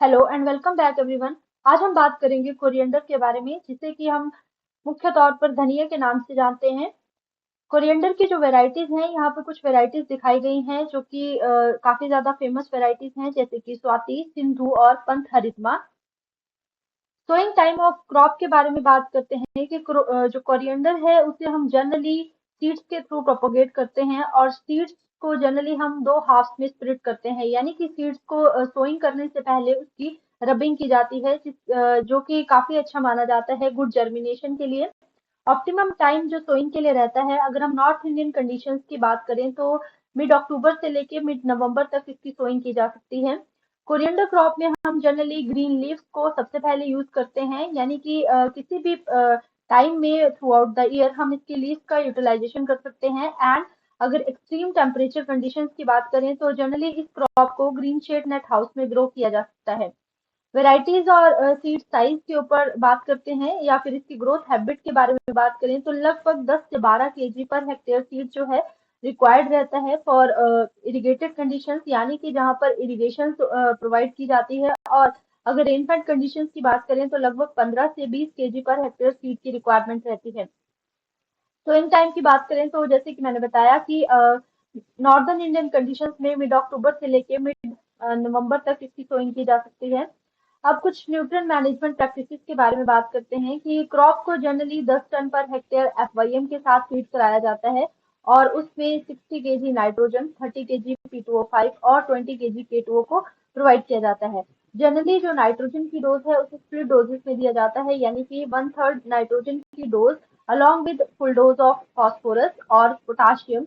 Hello and welcome back everyone. आज हम बात करेंगे कोरिएंडर के बारे में, जिसे कि हम मुख्य तौर पर धनिया के नाम से जानते हैं। कोरिएंडर की जो वैरायटीज हैं, यहाँ पे कुछ वैरायटीज दिखाई गई हैं जो कि काफी ज्यादा फेमस वैरायटीज हैं, जैसे कि स्वाति, सिंधु और पंथ हरितमा। सोइंग टाइम ऑफ क्रॉप के बारे में बात करते हैं कि जो कोरिएंडर है उसे हम जनरली सीड्स के थ्रू प्रोपोगेट करते हैं, और सीड्स को जनरली हम दो हाफ्स में स्प्लिट करते हैं, यानी कि सीड्स को सोइंग करने से पहले उसकी रबिंग की जाती है, जो कि काफी अच्छा माना जाता है गुड जर्मिनेशन के लिए। ऑप्टिमम टाइम जो सोइंग के लिए रहता है, अगर हम नॉर्थ इंडियन कंडीशंस की बात करें तो मिड अक्टूबर से लेके मिड नवंबर तक इसकी सोइंग की जा सकती है। कोरिएंडर क्रॉप में हम जनरली ग्रीन लीव्स को सबसे पहले यूज करते हैं, यानी कि किसी भी टाइम में थ्रू आउट द ईयर हम इसकी लीव्स का यूटिलाइजेशन कर सकते हैं। एंड अगर एक्सट्रीम टेम्परेचर कंडीशंस की बात करें तो जनरली इस क्रॉप को ग्रीन शेड नेट हाउस में ग्रो किया जा सकता है। वेराइटीज और सीड साइज के ऊपर बात करते हैं, या फिर इसकी ग्रोथ हैबिट के बारे में बात करें तो लगभग 10 से 12 केजी पर हेक्टेयर सीड जो है रिक्वायर्ड रहता है फॉर इरिगेटेड कंडीशंस, यानी कि जहां पर इरिगेशन प्रोवाइड की जाती है। और अगर रेनफेड कंडीशंस की बात करें तो लगभग 15 से 20 केजी पर हेक्टेयर सीड की रिक्वायरमेंट रहती है। तो इन टाइम की बात करें तो जैसे कि मैंने बताया कि नॉर्दर्न इंडियन कंडीशंस में मिड अक्टूबर से लेके मिड नवंबर तक इसकी सोइंग की जा सकती है। अब कुछ न्यूट्रिएंट मैनेजमेंट प्रैक्टिसेस के बारे में बात करते हैं कि क्रॉप को जनरली 10 टन पर हेक्टेयर एफवाईएम के साथ फीड कराया जाता है, और उसमें 60 केजी नाइट्रोजन, 30 केजी P2O5 और 20 केजी K2O को प्रोवाइड किया जाता है। जनरली जो नाइट्रोजन की डोज है उसे स्प्लिट डोजेस में दिया जाता है, यानी कि वन थर्ड नाइट्रोजन की dose along with full dose of phosphorus और पोटाशियम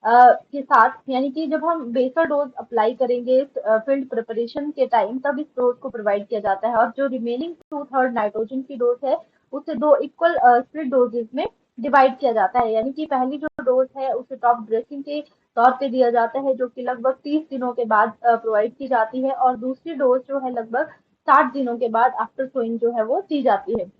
के साथ, यानी कि जब हम बेसल डोज अप्लाई करेंगे फील्ड प्रिपरेशन के टाइम, तब इस डोज को प्रोवाइड किया जाता है। और जो रिमेनिंग टू थर्ड नाइट्रोजन की डोज है उसे दो इक्वल स्प्लिट डोजेस में डिवाइड किया जाता है, यानी कि पहली जो डोज है उसे टॉप ड्रेसिंग के तौर पे दिया जाता है, जो कि लगभग 30 दिनों के बाद प्रोवाइड की जाती है, और दूसरी डोज जो है लगभग 60 दिनों के बाद आफ्टर सोइंग जो है वो दी जाती है।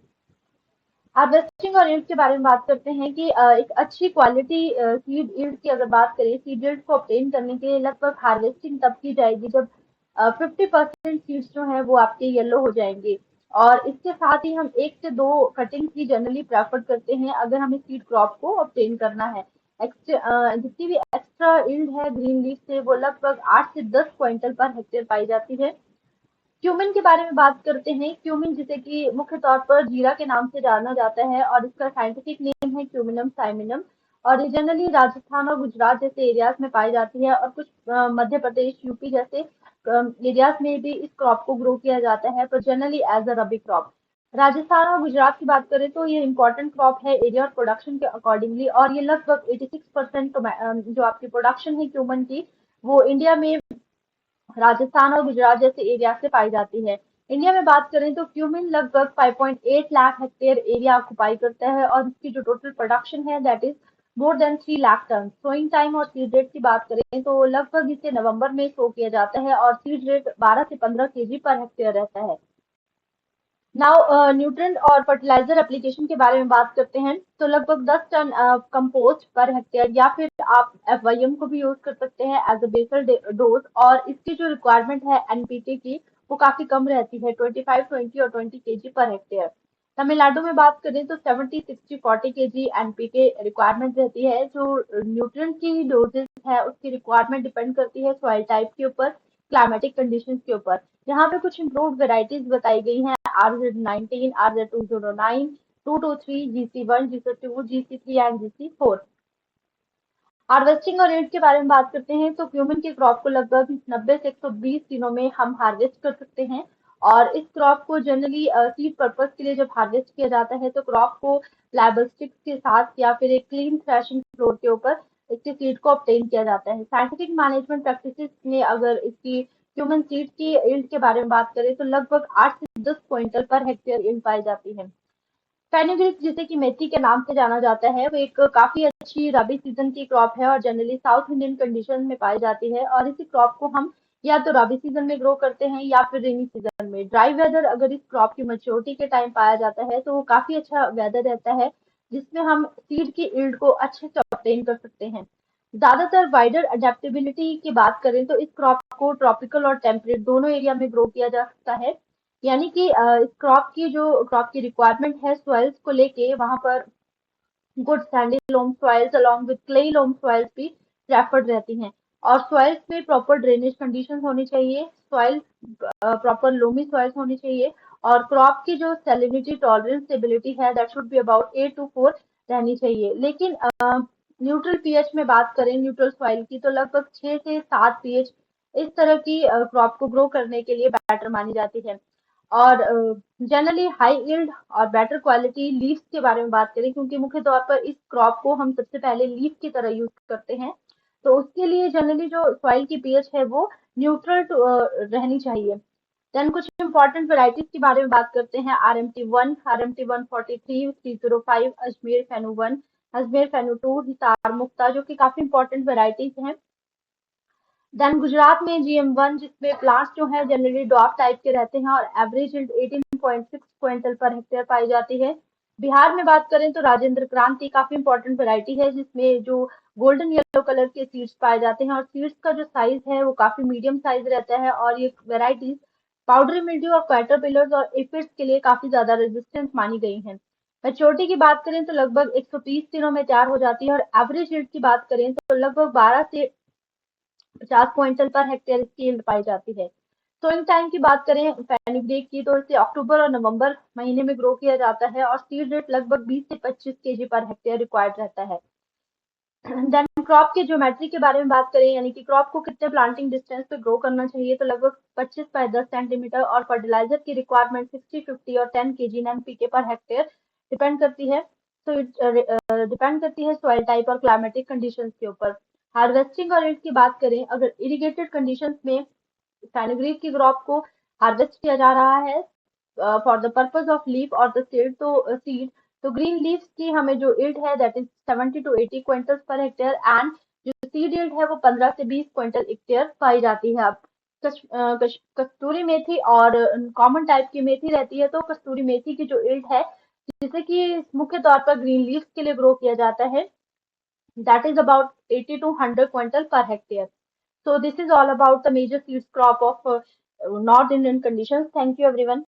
हार्वेस्टिंग और यील्ड के बारे में बात करते हैं कि एक अच्छी क्वालिटी सीड यील्ड की अगर बात करें, सीड यील्ड को ऑब्टेन करने के लिए लगभग हार्वेस्टिंग तब की जाएगी जब 50% सीड्स जो है वो आपके येलो हो जाएंगे। और इसके साथ ही हम एक से दो कटिंग ही जनरली प्रेफर करते हैं अगर हमें सीड क्रॉप को ऑब्टेन करना है। जितनी भी एक्स्ट्रा यील्ड है ग्रीन लीफ से, वो लगभग 8 से 10 क्विंटल पर हेक्टेयर पाई जाती है। क्यूमिन के बारे में बात करते हैं। क्यूमिन, जिसे कि मुख्य तौर पर जीरा के नाम से जाना जाता है, और इसका साइंटिफिक नेम है क्यूमिनम साइमिनम, और ये जनरली राजस्थान और गुजरात जैसे एरियाज में पाई जाती है, और कुछ मध्य प्रदेश, यूपी जैसे एरियाज में भी इस क्रॉप को ग्रो किया जाता है, पर generally as a rabi crop. Rajasthan और गुजरात की बात करें तो ये इम्पोर्टेंट क्रॉप है एरिया और प्रोडक्शन के अकॉर्डिंगली, और ये लगभग 86% जो आपकी प्रोडक्शन है क्यूमन की, वो इंडिया में राजस्थान और गुजरात जैसे एरिया से पाई जाती है। इंडिया में बात करें तो क्यूमिन लगभग 5.8 लाख हेक्टेयर एरिया ऑक्युपाई करता है, और इसकी जो टोटल प्रोडक्शन है that is more than 3 lakh tonne. Sowing time और सीड रेट की बात करें तो लगभग इसे नवंबर में सो किया जाता है, और सीड रेट 12 से 15 केजी पर हेक्टेयर रहता है। नाउ न्यूट्रिएंट और फर्टिलाइजर एप्लीकेशन के बारे में बात करते हैं, तो लगभग 10 टन कंपोस्ट पर हेक्टेयर, या फिर आप एफवाईएम को भी यूज कर सकते हैं एज अ बेसल डोज, और इसकी जो रिक्वायरमेंट है एनपीके की वो काफी कम रहती है, 25, 20 और 20 केजी पर हेक्टेयर। तमिलनाडु में बात करें तो 70, 60, 40 केजी एनपीके रिक्वायरमेंट रहती है। जो न्यूट्रिएंट की डोजेस है उसकी रिक्वायरमेंट डिपेंड करती है सॉइल टाइप के ऊपर, क्लाइमेटिक कंडीशंस के ऊपर। यहाँ पे कुछ इम्प्रूव्ड वेराइटीज बताई गई हैं: RZ19, RZ209, 223, GC1, GC2, GC3 and GC4। Harvesting और रेट के बारे में बात करते हैं तो क्यूमिन की क्रॉप को लगभग 90 से 120 दिनों में हम हार्वेस्ट कर सकते हैं। और इस क्रॉप को जनरली सीड पर्पस के लिए जब हार्वेस्ट किया जाता है तो क्रॉप को प्लायबल स्टिक्स के साथ या फिर एक क्लीन थ्रेशिंग फ्लोर के ऊपर इसके सीड को ऑब्टेन किया जाता है। साइंटिफिक मैनेजमेंट प्रैक्टिसेस में अगर इसकी ह्यूमन सीड की यील्ड के बारे में बात करें तो लगभग 8 से 10 क्विंटल पर हेक्टेयर यील्ड पाई जाती है। फेनुग्रीक, जिसे कि मेथी के नाम से जाना जाता है, वो एक काफी अच्छी रबी सीजन की क्रॉप है, और जनरली साउथ इंडियन कंडीशन में पाई जाती है। और इसी क्रॉप को हम या तो रबी सीजन में ग्रो करते हैं या फिर रेनी सीजन में। ड्राई वेदर अगर इस क्रॉप की मैच्योरिटी के टाइम पाया जाता है तो वो काफी अच्छा वेदर रहता है, जिसमें हम सीड की यील्ड को अच्छे से ऑब्टेन कर सकते हैं। ज्यादातर वाइडर अडेप्टेबिलिटी की बात करें तो इस क्रॉप को ट्रॉपिकल और टेम्परेट दोनों एरिया में ग्रो किया जा सकता है। यानी कि इस क्रॉप की रिक्वायरमेंट है सॉइल्स को लेके, वहां पर good sandy loam soils along with clayey loam soils भी प्रेफर्ड रहती हैं। और सॉइल्स में प्रॉपर ड्रेनेज कंडीशंस होनी चाहिए, सॉइल प्रॉपर लोमी सॉइल्स होनी चाहिए, और क्रॉप की जो सैलिनिटी टॉलरेंस स्टेबिलिटी है that should be about 8 to 4 रहनी चाहिए। लेकिन न्यूट्रल पीएच में बात करें न्यूट्रल सॉइल की, तो लगभग 6 से 7 पीएच इस तरह की क्रॉप को ग्रो करने के लिए बेटर मानी जाती है। और जनरली हाई यील्ड और बेटर क्वालिटी लीव्स के बारे में बात करें, क्योंकि मुख्य तौर पर इस क्रॉप को हम सबसे पहले लीफ की तरह यूज करते हैं, तो उसके लिए जनरली जो सॉइल की पीएच है वो न्यूट्रल रहनी चाहिए। देन कुछ इंपॉर्टेंट वैरायटीज के बारे में बात करते हैं। RMT1, RMT143, 305, अजमेर फेनू 1, अजमेर फेनू 2, हिसार मुक्ता, जो कि काफी इंपॉर्टेंट वैरायटीज हैं। देन गुजरात में GM1, जिसमें प्लांट्स जो है जनरली डॉट टाइप के रहते हैं और average yield 18.6 quintal per hectare पाई जाती है। बिहार में बात करें तो राजेंद्र क्रांति काफी इंपॉर्टेंट वैरायटी है, जिसमें जो गोल्डन येलो कलर के सीड्स पाए जाते हैं, और सीड्स का जो साइज है वो काफी मीडियम साइज रहता है। और ये वैरायटीज पाउडरी मिल्ड्यू और कैटरपिलर्स और एफिड्स के लिए काफी ज्यादा रेजिस्टेंट मानी गई हैं। मैच्योरिटी की बात करें तो लगभग 130 दिनों में तैयार हो जाती है, और एवरेज यील्ड की बात करें तो लगभग 12 से 50 क्विंटल पर हेक्टेयर इसकी यील्ड पाई जाती है। सोइंग टाइम की बात करें फेनुग्रीक की, तो इसे अक्टूबर और नवंबर महीने में ग्रो किया जाता है, और सीड रेट लगभग 20 से 25 केजी पर हेक्टेयर रिक्वायर्ड रहता है। देन क्रॉप की ज्योमेट्री के बारे में बात करें, यानी कि क्रॉप को कितने प्लांटिंग डिस्टेंस पे ग्रो करना चाहिए, तो लगभग 25 बाय 10 सेंटीमीटर, और फर्टिलाइजर की रिक्वायरमेंट 60, 50 और 10 KG NPK per hectare depend करती है। तो डिपेंड करती है सॉइल टाइप और क्लाइमेटिक कंडीशंस के ऊपर। हार्वेस्टिंग और ईल्ड की बात करें, अगर इरिगेटेड कंडीशंस में फेनुग्रीक की क्रॉप को हार्वेस्ट किया जा रहा है for the purpose of leaf और द सीड, तो ग्रीन लीव्स की हमें जो यील्ड है that is 70 to 80 quintals per hectare, and जो सीड यील्ड है वो 15 से 20 क्विंटल हेक्टेयर पाई जाती है। अब कस्तूरी मेथी और कॉमन टाइप की मेथी रहती है, तो कस्तूरी मेथी की जो यील्ड है, जिसे कि मुख्य तौर पर ग्रीन लीव्स के लिए ग्रो किया जाता है, that is about 80 to 100 quintal per hectare. So this is all about the major seeds crop of North Indian conditions. Thank you everyone.